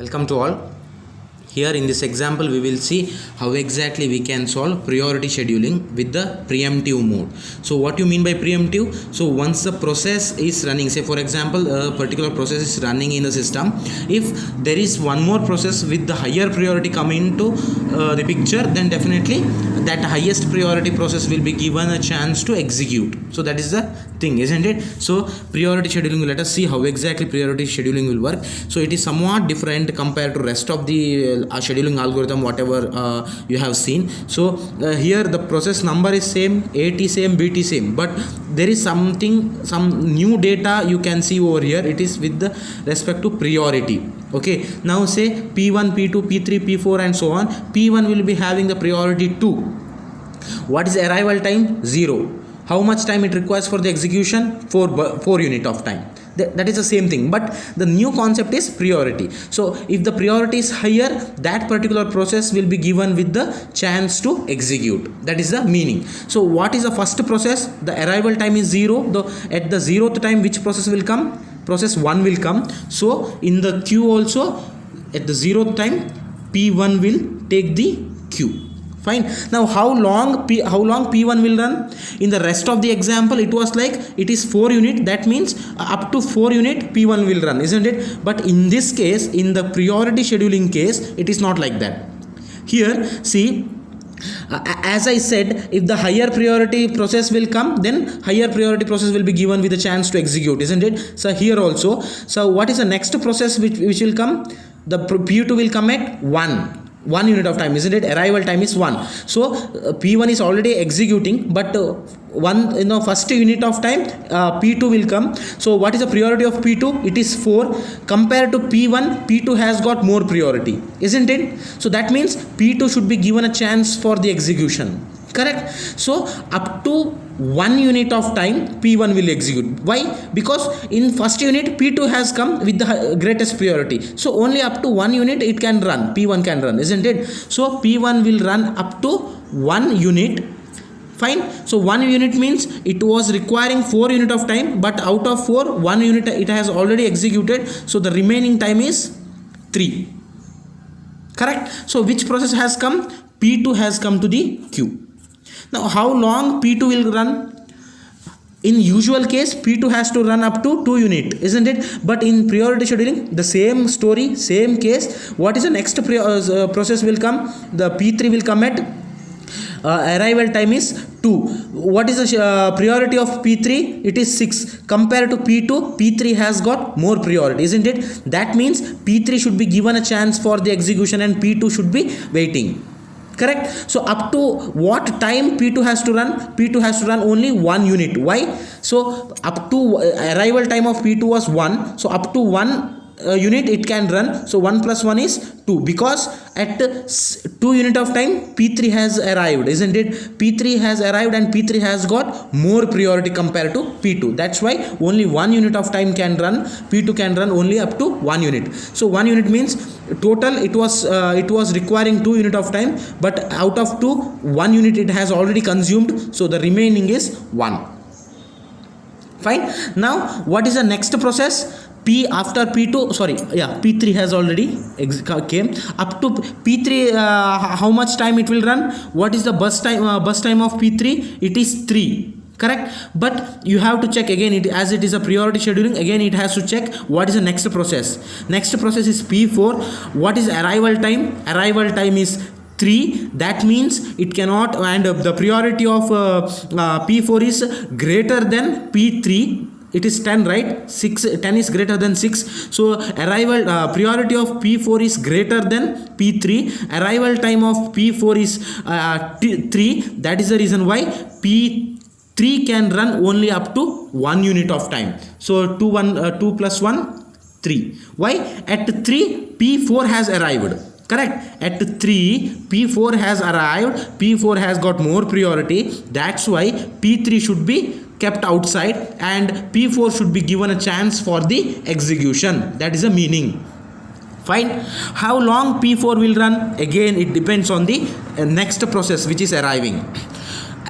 Welcome to all. Here in this example we will see how exactly we can solve priority scheduling with the preemptive mode. So what you mean by preemptive? So once the process is running, say for example a particular process is running in the system, if there is one more process with the higher priority coming into the picture, then definitely that highest priority process will be given a chance to execute. So that is the thing, isn't it? So priority scheduling, let us see how exactly priority scheduling will work. So it is somewhat different compared to rest of the scheduling algorithm whatever you have seen. So here the process number is same, AT same, BT same, but there is some new data you can see over here. It is with the respect to priority. Okay, now say P1, P2, P3, P4 and so on. P1 will be having the priority 2. What is arrival time? 0. How much time it requires for the execution? 4 unit of time. That is the same thing, but the new concept is priority. So if the priority is higher, that particular process will be given with the chance to execute. That is the meaning. So what is the first process? The arrival time is 0. At the 0th time, which process will come? Process 1 will come. So in the queue also, at the 0th time, P1 will take the queue. Fine. Now how long P1 will run? In the rest of the example it was like it is 4 unit, that means up to 4 unit P1 will run, isn't it? But in this case, in the priority scheduling case, it is not like that. Here see, as I said, if the higher priority process will come, then higher priority process will be given with a chance to execute, isn't it? So here also, so what is the next process which will come? The P2 will come at 1 unit of time, isn't it? Arrival time is 1. So P1 is already executing, but first unit of time P2 will come. So what is the priority of P2? It is 4. Compared to P1, P2 has got more priority, isn't it? So that means P2 should be given a chance for the execution. Correct? So up to 1 unit of time P1 will execute. Why? Because in first unit P2 has come with the greatest priority. So only up to 1 unit it can run. P1 can run, isn't it? So P1 will run up to 1 unit. Fine. So 1 unit means it was requiring 4 unit of time, but out of 4, 1 unit it has already executed. So the remaining time is 3. Correct? So which process has come? P2 has come to the queue. Now how long P2 will run? In usual case P2 has to run up to 2 unit, isn't it? But in priority scheduling, the same story, same case. What is the next process will come? The P3 will come at arrival time is 2. What is the priority of P3? It is 6. Compared to P2, P3 has got more priority, isn't it? That means P3 should be given a chance for the execution and P2 should be waiting. Correct? So up to what time P2 has to run? P2 has to run only 1 unit. Why? So up to arrival time of P2 was 1. So up to 1 unit it can run. So 1 plus 1 is 2, because at 2 unit of time P3 has arrived, isn't it? P3 has arrived and P3 has got more priority compared to P2. That's why only 1 unit of time can run. P2 can run only up to 1 unit. So 1 unit means total it was requiring 2 unit of time, but out of 2, 1 unit it has already consumed. So the remaining is 1. Fine. Now what is the next process? P3 has already came. Up to P3, how much time it will run? What is the burst time of P3? It is 3. Correct? But you have to check again, as it is a priority scheduling, again it has to check what is the next process. Next process is P4. What is arrival time? Arrival time is 3. That means it cannot, and the priority of P4 is greater than P3. It is 10, right? 10 is greater than 6. So arrival priority of P4 is greater than P3. Arrival time of P4 is 3. That is the reason why P3 can run only up to 1 unit of time. So 2 plus 1, 3. Why? At 3 P4 has arrived. Correct? At 3 P4 has arrived. P4 has got more priority. That's why P3 should be kept outside and P4 should be given a chance for the execution. That is the meaning. Fine. How long P4 will run? Again it depends on the next process which is arriving.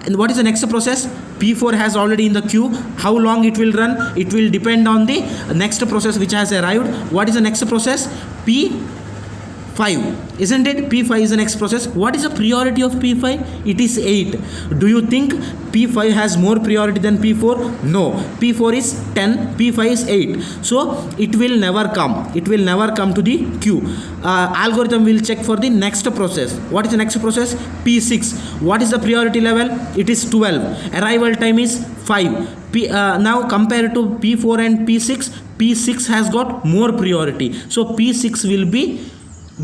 And what is the next process? P4 has already in the queue. How long it will run? It will depend on the next process which has arrived. What is the next process? P5, isn't it? P5 is the next process. What is the priority of P5? It is 8. Do you think P5 has more priority than P4? No. P4 is 10, P5 is 8. So it will never come. It will never come to the queue. Algorithm will check for the next process. What is the next process? P6. What is the priority level? It is 12. Arrival time is 5. Now compared to P4 and P6, P6 has got more priority. So P6 will be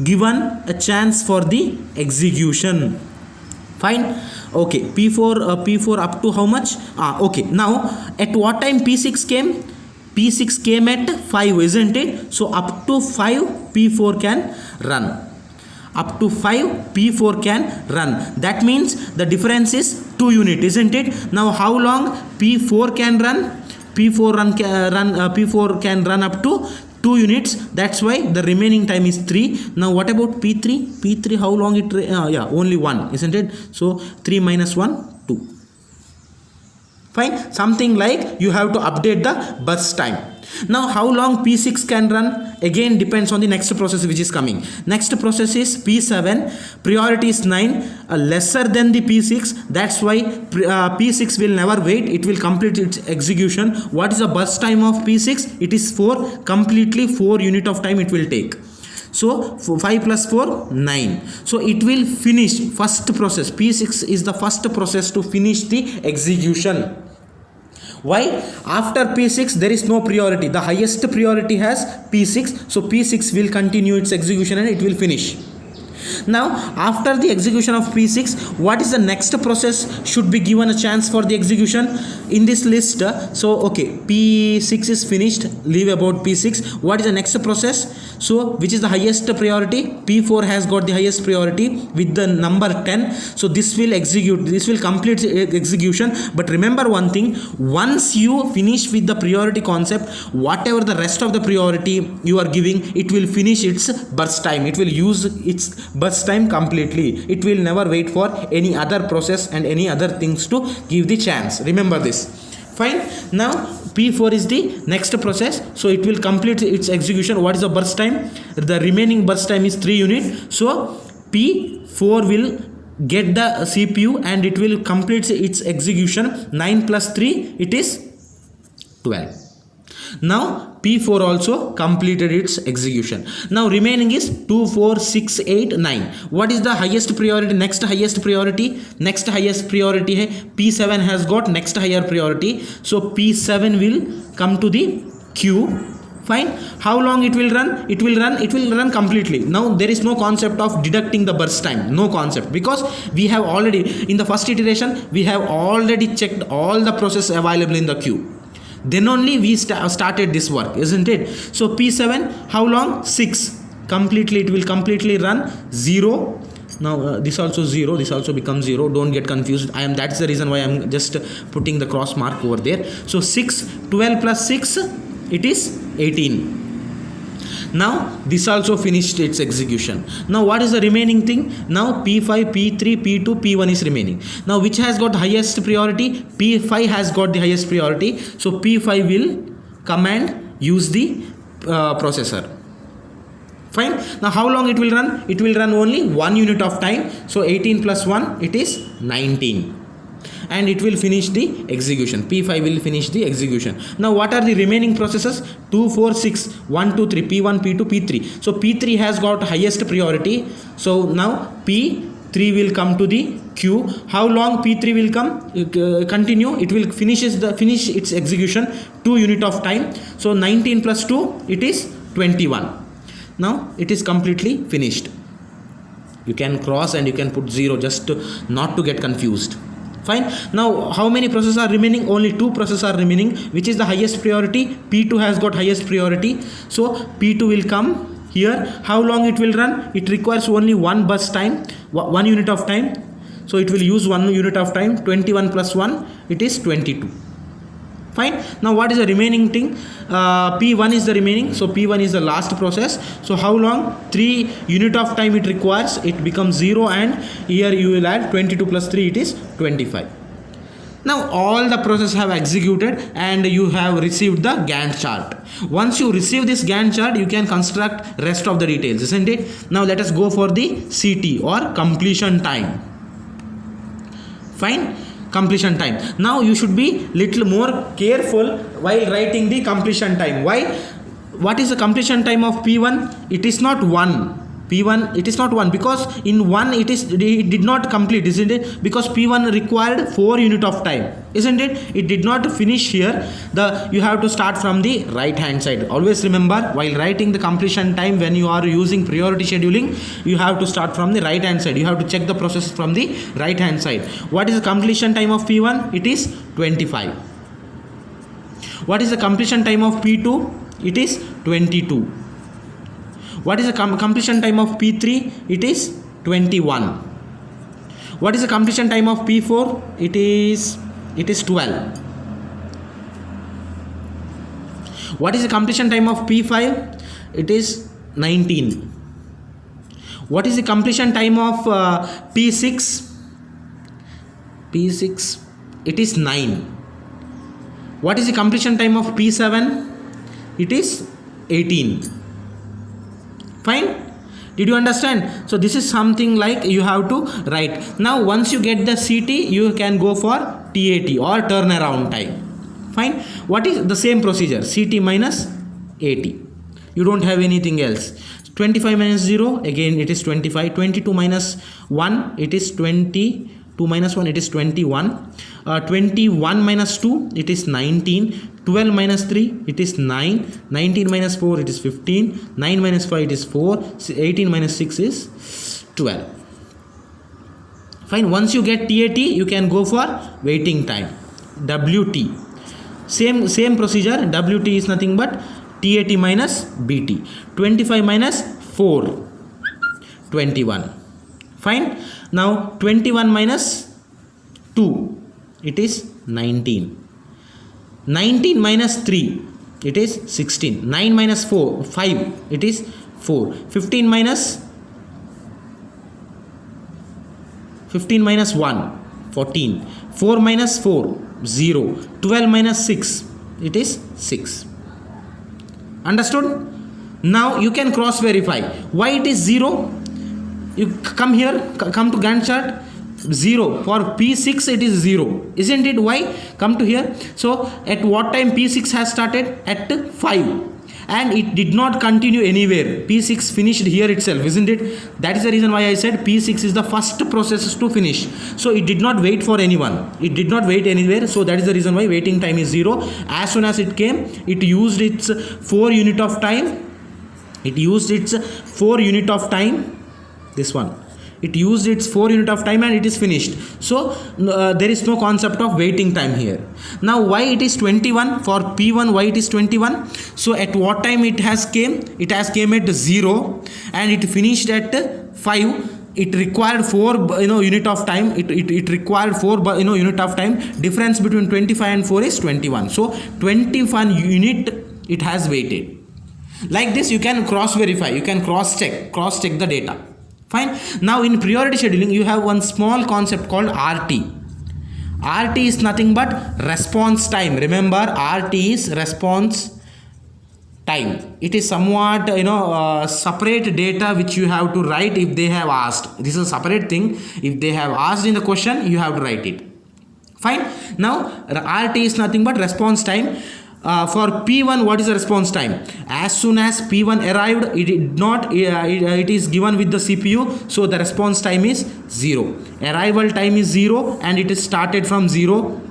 given a chance for the execution. Fine. Okay, P4 up to how much? Okay, now at what time P6 came? P6 came at 5, isn't it? So up to 5 P4 can run. Up to 5 P4 can run. That means the difference is 2 units, isn't it? Now how long P4 can run? P4 can run up to 2 units. That's why the remaining time is 3. Now what about P3? P3 how long it only 1, isn't it? So 3 minus 1 2. Fine. Something like you have to update the burst time. Now how long P6 can run? Again depends on the next process which is coming. Next process is P7. Priority is 9, lesser than the P6. That's why P6 will never wait. It will complete its execution. What is the burst time of P6? It is 4. Completely 4 unit of time it will take. So 5 plus 4 9. So it will finish first process. P6 is the first process to finish the execution. Why? After P6 there is no priority. The highest priority has P6. So P6 will continue its execution and it will finish. Now after the execution of P6, what is the next process should be given a chance for the execution in this list? So okay, P6 is finished, leave about P6. What is the next process? So which is the highest priority? P4 has got the highest priority with the number 10. So this will execute, this will complete execution. But remember one thing, once you finish with the priority concept, whatever the rest of the priority you are giving, it will finish its burst time. It will use its burst time completely. It will never wait for any other process and any other things to give the chance. Remember this. Fine. Now P4 is the next process, so it will complete its execution. What is the burst time? The remaining burst time is 3 units. So P4 will get the CPU and it will complete its execution. 9 plus 3, it is 12. Now P4 also completed its execution. Now remaining is 2, 4, 6, 8, 9. What is the highest priority? Next highest priority है P7 has got next higher priority. So P7 will come to the queue. Fine. How long it will run? It will run completely. Now there is no concept of deducting the burst time. No concept, because we have already in the first iteration we have already checked all the process available in the queue. Then only we started this work, isn't it? So P7 how long? 6. Completely it will completely run 0. Now this also 0, this also becomes 0. Don't get confused. That's the reason why I'm just putting the cross mark over there. So 6, 12 plus 6, it is 18. Now this also finished its execution. Now what is the remaining thing? Now P5, P3, P2, P1 is remaining. Now which has got highest priority? P5 has got the highest priority. So P5 will come and use the processor. Fine. Now how long it will run? It will run only 1 unit of time. So 18 plus 1, it is 19. And it will finish the execution. P5 will finish the execution. Now what are the remaining processes? 2, 4, 6, 1, 2, 3, P1, P2, P3. So P3 has got highest priority. So now P3 will come to the queue. How long P3 will come? Continue. It will finish its execution 2 unit of time. So 19 plus 2, it is 21. Now it is completely finished. You can cross and you can put 0 just not to get confused. Fine. Now how many processes are remaining? Only 2 processes are remaining. Which is the highest priority? P2 has got highest priority. So P2 will come here. How long it will run? It requires only 1 burst time, 1 unit of time. So it will use 1 unit of time. 21 plus 1, it is 22. Fine. Now what is the remaining thing? P1 is the remaining. So P1 is the last process. So how long? 3 unit of time it requires. It becomes 0, and here you will add 22 plus 3, it is 25. Now all the process have executed and you have received the Gantt chart. Once you receive this Gantt chart, you can construct rest of the details, isn't it? Now let us go for the CT or completion time. Fine, completion time. Now you should be little more careful while writing the completion time. Why? What is the completion time of P1? It is not 1. P1, it is not 1 because in 1 it did not complete, isn't it? Because P1 required 4 unit of time, isn't it? It did not finish here. You have to start from the right hand side. Always remember, while writing the completion time, when you are using priority scheduling, you have to start from the right hand side. You have to check the process from the right hand side. What is the completion time of P1? It is 25. What is the completion time of P2? It is 22. What is the completion time of P3? It is 21. What is the completion time of P4? It is 12. What is the completion time of P5? It is 19. What is the completion time of P6? P6, it is 9. What is the completion time of P7? It is 18. Fine, did you understand? So this is something like you have to write. Now once you get the CT, you can go for TAT or turnaround time. Fine, what is the same procedure? CT minus AT. You don't have anything else. 25 minus 0, again it is 25. 22 minus 1, it is 20. 2 minus 1, it is 21. 21 minus 2, it is 19. 12 minus 3, it is 9. 19 minus 4, it is 15. 9 minus 5, it is 4. 18 minus 6 is 12. Fine, once you get TAT, you can go for waiting time, WT. Same procedure. WT is nothing but TAT minus BT. 25 minus 4, 21. Fine. Now 21 minus 2, it is 19. 19 minus 3, it is 16. 9 minus 4, 5, it is 4. 15 minus 1, 14. 4 minus 4, 0. 12 minus 6, it is 6. Understood? Now you can cross verify. Why it is 0? You come here, come to Gantt chart, 0. For P6 it is 0, isn't it? Why? Come to here. So at what time P6 has started? At 5. And it did not continue anywhere. P6 finished here itself, isn't it? That is the reason why I said P6 is the first process to finish. So it did not wait for anyone. It did not wait anywhere. So that is the reason why waiting time is 0. As soon as it came, it used its 4 unit of time. It used its 4 unit of time. This one. It used its 4 unit of time and it is finished. So there is no concept of waiting time here. Now why it is 21? For P1, why it is 21? So at what time it has came? It has came at 0 and it finished at 5. It required 4 unit of time. It required 4 unit of time. Difference between 25 and 4 is 21. So 21 unit it has waited. Like this you can cross verify. You can cross check the data. Fine. Now in priority scheduling you have one small concept called RT. RT is nothing but response time. Remember, RT is response time. It is somewhat separate data which you have to write if they have asked. This is a separate thing. If they have asked in the question, you have to write it. Fine. Now RT is nothing but response time. For P1, what is the response time? As soon as P1 arrived, it is given with the CPU, so the response time is 0. Arrival time is 0 and it is started from 0.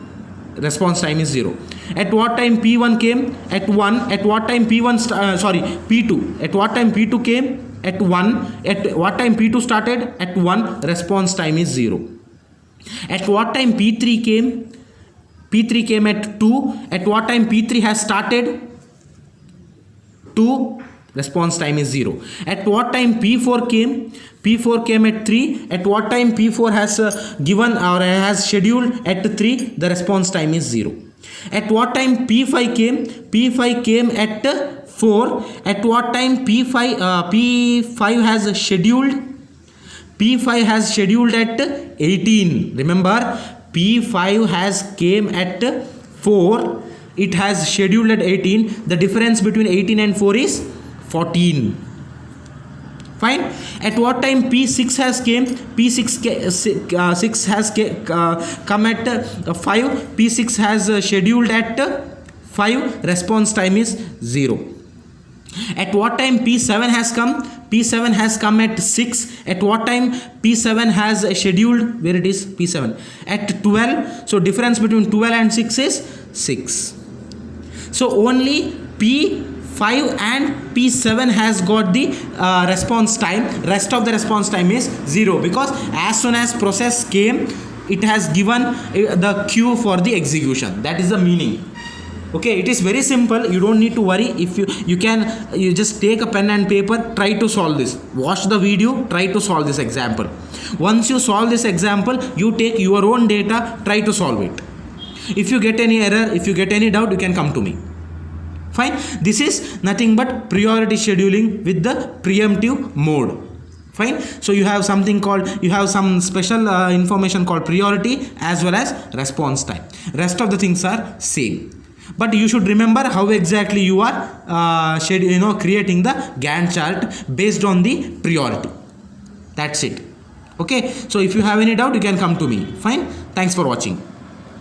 Response time is 0. At what time P1 came? At 1. At what time P2? At what time P2 came? At 1. At what time P2 started? At 1. Response time is 0. At what time P3 came? P3 came at 2. At what time P3 has started? 2. Response time is 0. At what time P4 came? P4 came at 3. At what time P4 has given or has scheduled? At 3. The response time is 0. At what time P5 came? P5 came at 4. At what time P5 has scheduled? P5 has scheduled at 18. Remember, P5 has came at 4, it has scheduled at 18. The difference between 18 and 4 is 14. Fine. At what time P6 has came? P6 has come at 5. P6 has scheduled at 5. Response time is 0. At what time P7 has come? P7 has come at 6. At what time P7 has scheduled? Where it is? P7 at 12. So difference between 12 and 6 is 6. So only P5 and P7 has got the response time. Rest of the response time is 0, because as soon as process came, it has given the queue for the execution. That is the meaning. Okay, it is very simple. You don't need to worry. If you just take a pen and paper, try to solve this. Watch the video, try to solve this example. Once you solve this example, you take your own data, try to solve it. If you get any error, if you get any doubt, you can come to me. Fine. This is nothing but priority scheduling with the preemptive mode. Fine. So you have something called, you have some special information called priority as well as response time. Rest of the things are same. But you should remember how exactly you are creating the Gantt chart based on the priority. That's it. Okay. So if you have any doubt, you can come to me. Fine. Thanks for watching.